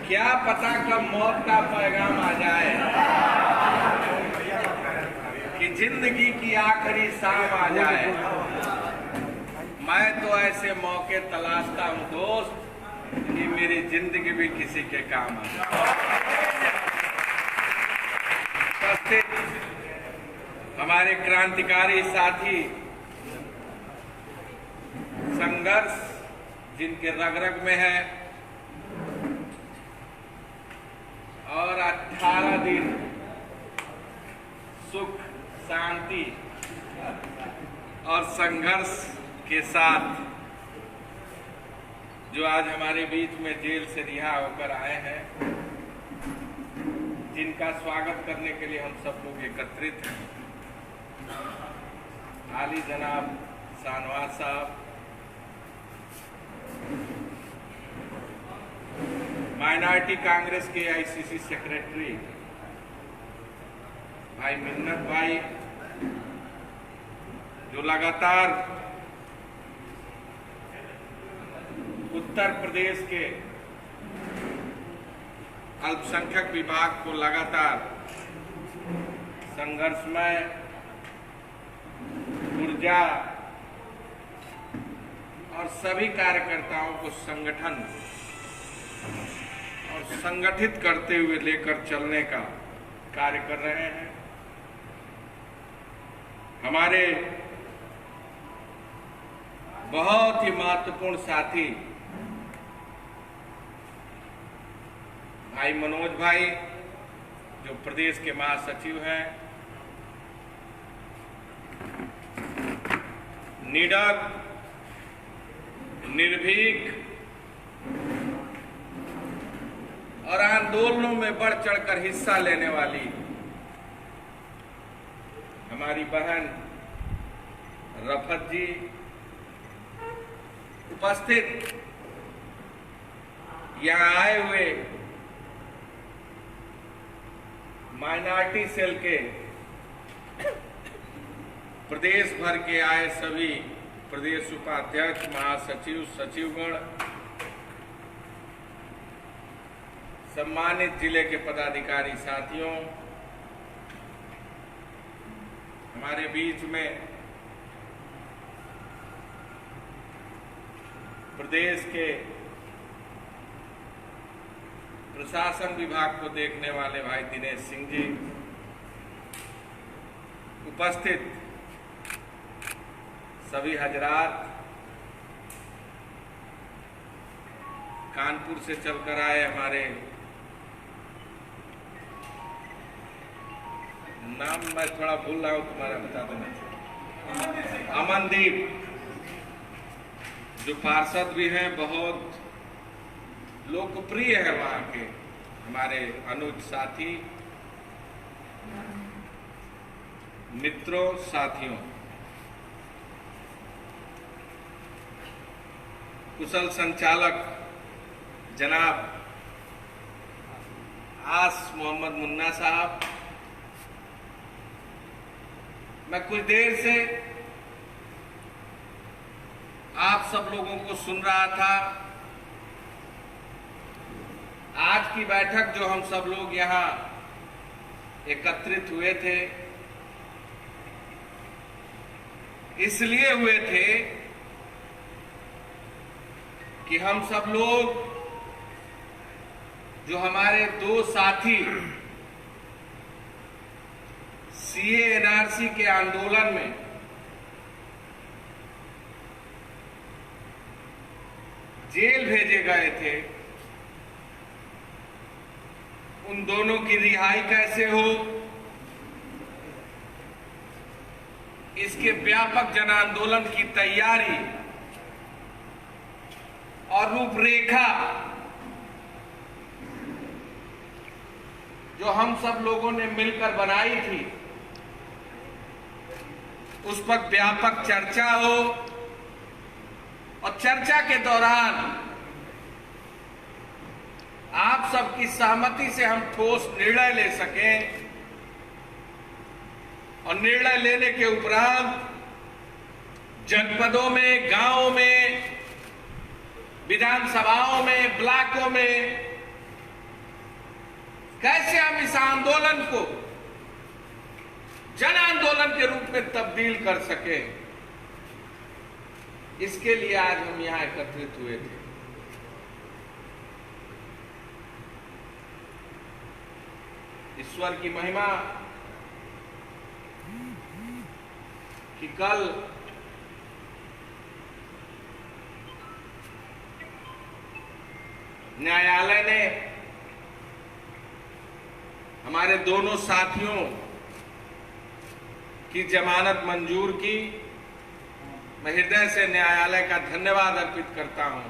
क्या पता कब मौत का पैगाम आ जाए कि जिंदगी की आखिरी शाम आ जाए। मैं तो ऐसे मौके तलाशता हूं दोस्त कि मेरी जिंदगी भी किसी के काम आ जाए। उपस्थित हमारे क्रांतिकारी साथी, संघर्ष जिनके रग रग में है और 18 दिन सुख शांति और संघर्ष के साथ जो आज हमारे बीच में जेल से रिहा होकर आए हैं, जिनका स्वागत करने के लिए हम सब लोग एकत्रित हैं। आली जनाब शाहनवाज साहब, माइनॉरिटी कांग्रेस के आईसीसी सेक्रेटरी भाई मिन्नत भाई, जो लगातार उत्तर प्रदेश के अल्पसंख्यक विभाग को लगातार संघर्षमय ऊर्जा और सभी कार्यकर्ताओं को संगठन और संगठित करते हुए लेकर चलने का कार्य कर रहे हैं। हमारे बहुत ही महत्वपूर्ण साथी भाई मनोज भाई, जो प्रदेश के महासचिव हैं, निडर, निर्भीक और आंदोलनों में बढ़ चढ़कर हिस्सा लेने वाली हमारी बहन रफत जी, उपस्थित यहां आए हुए माइनॉरिटी सेल के प्रदेश भर के आए सभी प्रदेश उपाध्यक्ष, महासचिव, सचिवगण, सम्मानित जिले के पदाधिकारी साथियों, हमारे बीच में प्रदेश के प्रशासन विभाग को देखने वाले भाई दिनेश सिंह जी, उपस्थित सभी हजरात, कानपुर से चलकर आए हमारे, नाम मैं थोड़ा भूल रहा हूं, तुम्हारा बता देना, अमनदीप, जो पार्षद भी हैं, बहुत लोकप्रिय है वहां के हमारे अनुज साथी, मित्रों, साथियों, कुशल संचालक जनाब आस मोहम्मद मुन्ना साहब, मैं कुछ देर से आप सब लोगों को सुन रहा था। आज की बैठक जो हम सब लोग यहां एकत्रित हुए थे, इसलिए हुए थे कि हम सब लोग, जो हमारे दो साथी सीए एनआरसी के आंदोलन में जेल भेजे गए थे, उन दोनों की रिहाई कैसे हो, इसके व्यापक जन आंदोलन की तैयारी और रूपरेखा जो हम सब लोगों ने मिलकर बनाई थी, उस पर व्यापक चर्चा हो और चर्चा के दौरान आप सबकी सहमति से हम ठोस निर्णय ले सकें और निर्णय लेने के उपरांत जनपदों में, गांवों में, विधानसभाओं में, ब्लॉकों में कैसे हम इस आंदोलन को जन आंदोलन के रूप में तब्दील कर सके, इसके लिए आज हम यहां एकत्रित हुए थे। ईश्वर की महिमा कि कल न्यायालय ने हमारे दोनों साथियों की जमानत मंजूर की। मैं हृदय से न्यायालय का धन्यवाद अर्पित करता हूं।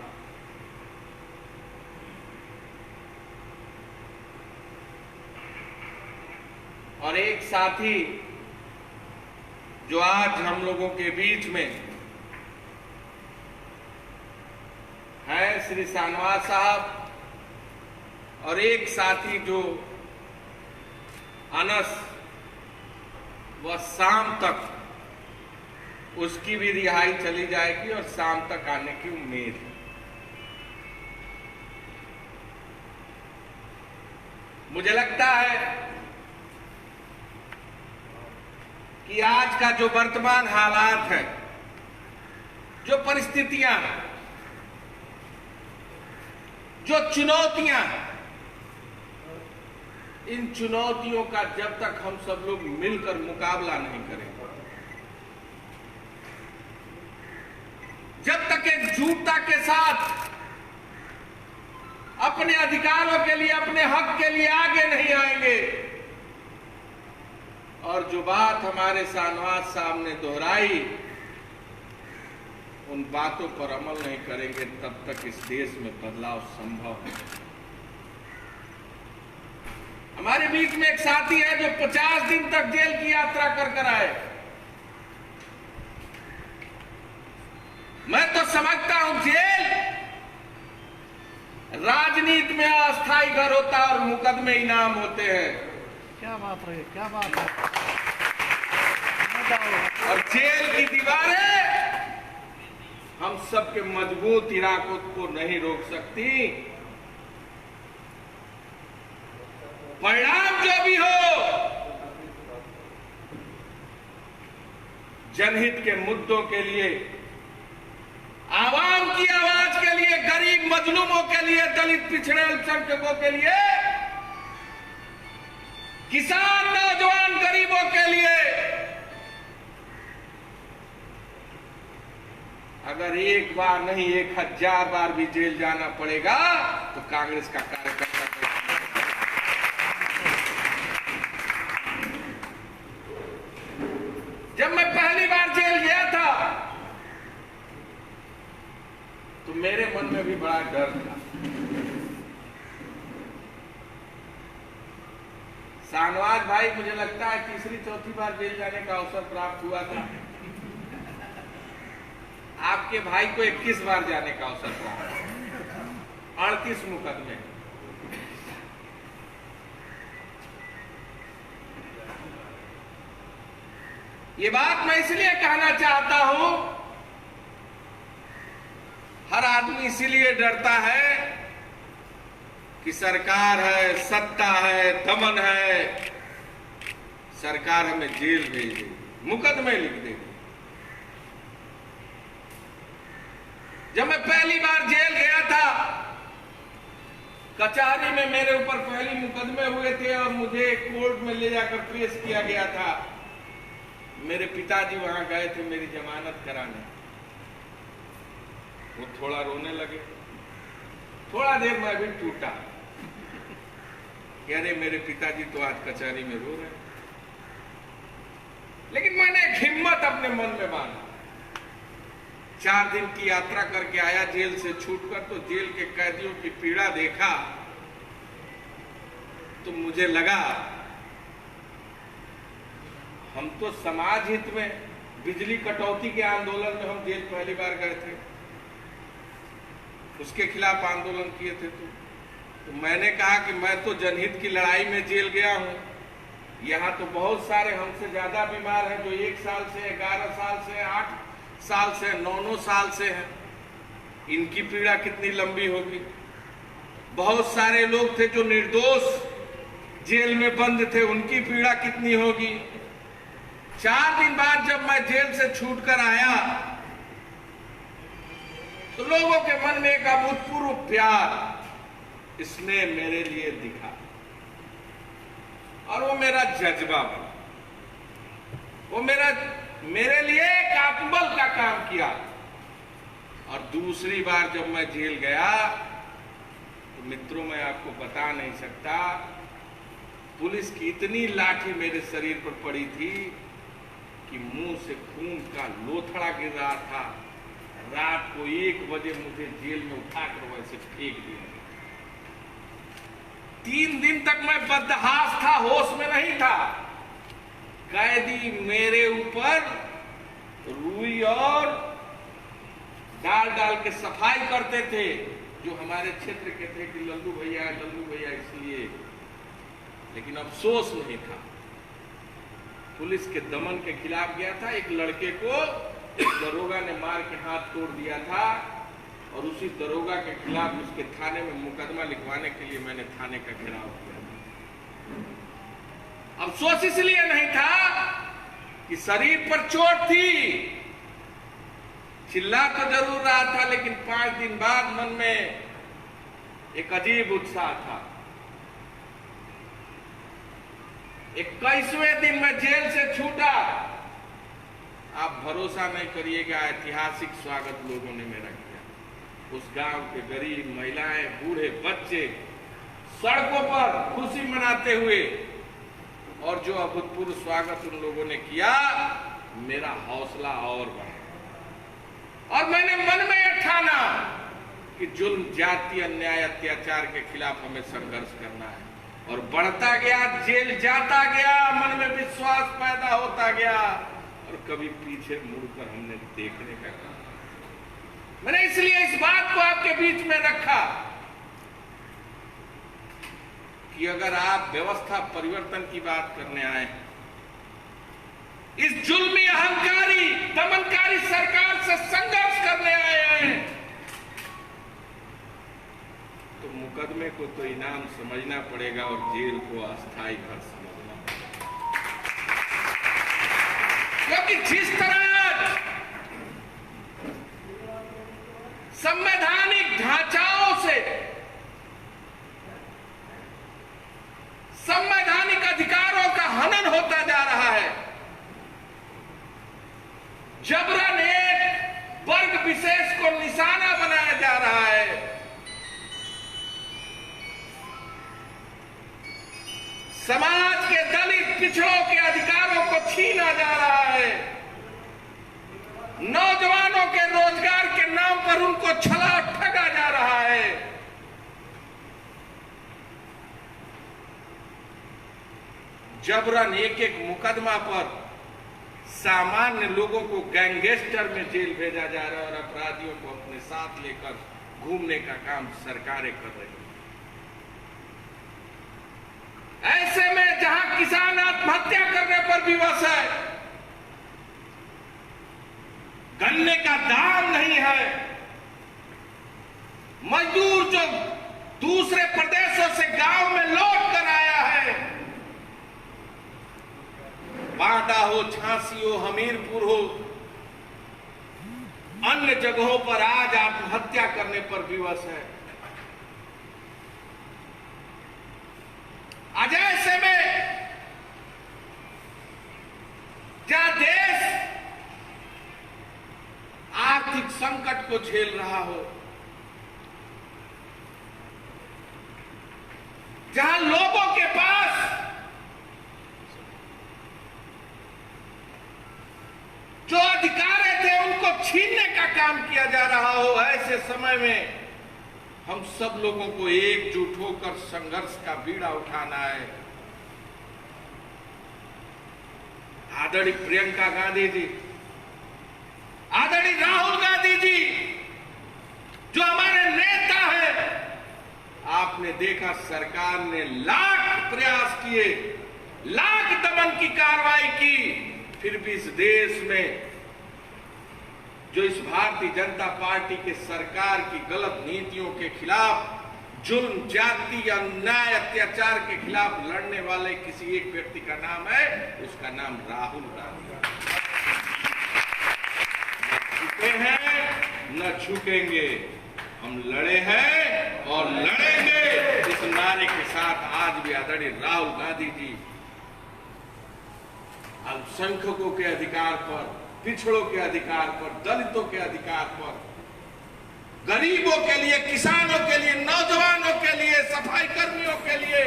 और एक साथी जो आज हम लोगों के बीच में है, श्री सानवाज साहब, और एक साथी जो अनस, वह शाम तक उसकी भी रिहाई चली जाएगी और शाम तक आने की उम्मीद है। मुझे लगता है कि आज का जो वर्तमान हालात है, जो परिस्थितियां हैं, जो चुनौतियां हैं, इन चुनौतियों का जब तक हम सब लोग मिलकर मुकाबला नहीं करेंगे, जब तक एकजुटता के साथ अपने अधिकारों के लिए, अपने हक के लिए आगे नहीं आएंगे, और जो बात हमारे सानवाज साहब ने दोहराई, उन बातों पर अमल नहीं करेंगे, तब तक इस देश में बदलाव संभव है। हमारे बीच में एक साथी है जो 50 दिन तक जेल की यात्रा कर आए। मैं तो समझता हूं जेल राजनीति में अस्थायी घर होता है और मुकदमे इनाम होते हैं। क्या बात रही, क्या बात है। और जेल की दीवारें हम सबके मजबूत इराकों को नहीं रोक सकती। परिणाम जो भी हो, जनहित के मुद्दों के लिए, आवाम की आवाज के लिए, गरीब मजलूमों के लिए, दलित पिछड़े अल्पसंख्यकों के लिए, किसान नौजवान गरीबों के लिए, अगर एक बार नहीं 1000 बार भी जेल जाना पड़ेगा तो कांग्रेस का कार्यकर्ता। जब मैं पहली बार जेल गया था तो मेरे मन में भी बड़ा डर था। सानवाज भाई, मुझे लगता है तीसरी चौथी बार जेल जाने का अवसर प्राप्त हुआ था। आपके भाई को 21 बार जाने का अवसर प्राप्त, 38 मुकदमे। ये बात मैं इसलिए कहना चाहता हूं, हर आदमी इसीलिए डरता है कि सरकार है, सत्ता है, दमन है, सरकार हमें जेल भेज देगी, मुकदमे लिख देगी। जब मैं पहली बार जेल गया था, कचहरी में मेरे ऊपर पहली मुकदमे हुए थे और मुझे कोर्ट में ले जाकर पेश किया गया था। मेरे पिताजी वहां गए थे मेरी जमानत कराने। वो थोड़ा रोने लगे, थोड़ा देर मैं भी टूटा कि अरे मेरे पिताजी तो आज कचहरी में रो रहे हैं। लेकिन मैंने एक हिम्मत अपने मन में बांधा। 4 दिन की यात्रा करके आया जेल से छूटकर, तो जेल के कैदियों की पीड़ा देखा तो मुझे लगा हम तो समाज हित में, बिजली कटौती के आंदोलन में हम जेल पहली बार गए थे, उसके खिलाफ आंदोलन किए थे। तो मैंने कहा कि मैं तो जनहित की लड़ाई में जेल गया हूं, यहां तो बहुत सारे हमसे ज्यादा बीमार हैं जो 1 साल से, 11 साल से, 8 साल से, 9 साल से हैं। इनकी पीड़ा कितनी लंबी होगी। बहुत सारे लोग थे जो निर्दोष जेल में बंद थे उनकी पीड़ा कितनी होगी। 4 दिन बाद जब मैं जेल से छूटकर आया तो लोगों के मन में एक अभूतपूर्व प्यार इसने मेरे लिए दिखा और वो मेरा जज्बा बना। वो मेरे लिए एक आत्मबल का काम किया। और दूसरी बार जब मैं जेल गया तो मित्रों, मैं आपको बता नहीं सकता, पुलिस की इतनी लाठी मेरे शरीर पर पड़ी थी कि मुंह से खून का लोथड़ा गिर रहा था। रात को 1 बजे मुझे जेल में उठाकर वैसे फेंक दिया। 3 दिन तक मैं बदहास था, होश में नहीं था। कैदी मेरे ऊपर रुई और डाल डाल के सफाई करते थे, जो हमारे क्षेत्र के थे कि लल्लू भैया इसलिए। लेकिन अफसोस नहीं था। पुलिस के दमन के खिलाफ गया था। एक लड़के को दरोगा ने मार के हाथ तोड़ दिया था और उसी दरोगा के खिलाफ उसके थाने में मुकदमा लिखवाने के लिए मैंने थाने का घेराव किया था। अफसोस इसलिए नहीं था कि शरीर पर चोट थी, चिल्ला तो जरूर रहा था, लेकिन 5 दिन बाद मन में एक अजीब उत्साह था। 21वें दिन मैं जेल से छूटा। आप भरोसा नहीं करिएगा, ऐतिहासिक स्वागत लोगों ने मेरा किया। उस गांव के गरीब महिलाएं, बूढ़े, बच्चे सड़कों पर खुशी मनाते हुए, और जो अभूतपूर्व स्वागत उन लोगों ने किया, मेरा हौसला और बढ़ा। और मैंने मन में यह ठाना कि जुल्म, जाति, अन्याय, अत्याचार के खिलाफ हमें संघर्ष करना है। और बढ़ता गया, जेल जाता गया, मन में विश्वास पैदा होता गया और कभी पीछे मुड़कर हमने देखने का काम। मैंने इसलिए इस बात को आपके बीच में रखा कि अगर आप व्यवस्था परिवर्तन की बात करने आए, इस जुल्मी, अहंकारी, दमनकारी सरकार से संघर्ष करने आए हैं, तो मुकदमे को तो इनाम समझना पड़ेगा और जेल को अस्थायी घर समझना पड़ेगा। क्योंकि जिस तरह संवैधानिक ढांचाओं से, संवैधानिक अधिकारों का हनन होता जा रहा है, जबरन एक वर्ग विशेष को निशाना बनाया जा रहा है, समाज के दलित पिछड़ों के अधिकारों को छीना जा रहा है, नौजवानों के रोजगार के नाम पर उनको छला ठगा जा रहा है, जबरन एक एक मुकदमा पर सामान्य लोगों को गैंगस्टर में जेल भेजा जा रहा है और अपराधियों को अपने साथ लेकर घूमने का काम सरकारें कर रही हैं। ऐसे में जहां किसान आत्महत्या करने पर विवश है, गन्ने का दाम नहीं है, मजदूर जो दूसरे प्रदेशों से गांव में लौट कर आया है, बांदा हो, झांसी हो, हमीरपुर हो, अन्य जगहों पर आज आत्महत्या करने पर विवश है। आज ऐसे में जहां देश आर्थिक संकट को झेल रहा हो, जहां लोगों के पास जो अधिकार थे उनको छीनने का काम किया जा रहा हो, ऐसे समय में हम सब लोगों को एकजुट होकर संघर्ष का बीड़ा उठाना है। आदरणीय प्रियंका गांधी जी, आदरणीय राहुल गांधी जी, जो हमारे नेता हैं, आपने देखा सरकार ने लाख प्रयास किए, लाख दमन की कार्रवाई की, फिर भी इस देश में जो इस भारतीय जनता पार्टी के सरकार की गलत नीतियों के खिलाफ जुल्म, जाति, अन्याय, अत्याचार के खिलाफ लड़ने वाले किसी एक व्यक्ति का नाम है, उसका नाम राहुल गांधी। झुके हैं न झुकेंगे, हम लड़े हैं और लड़ेंगे। इस नारे के साथ आज भी आदरणीय राहुल गांधी जी अल्पसंख्यकों के अधिकार पर, पिछड़ों के अधिकार पर, दलितों के अधिकार पर, गरीबों के लिए, किसानों के लिए, नौजवानों के लिए, सफाई कर्मियों के लिए,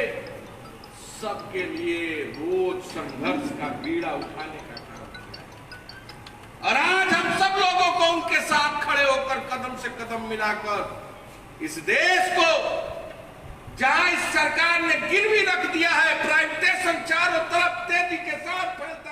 सबके लिए रोज संघर्ष का बीड़ा उठाने का काम किया है। और आज हम सब लोगों को उनके साथ खड़े होकर कदम से कदम मिलाकर इस देश को, जहां इस सरकार ने गिरवी रख दिया है, प्राइवेटाइजेशन चारों तरफ तेजी के साथ फैलता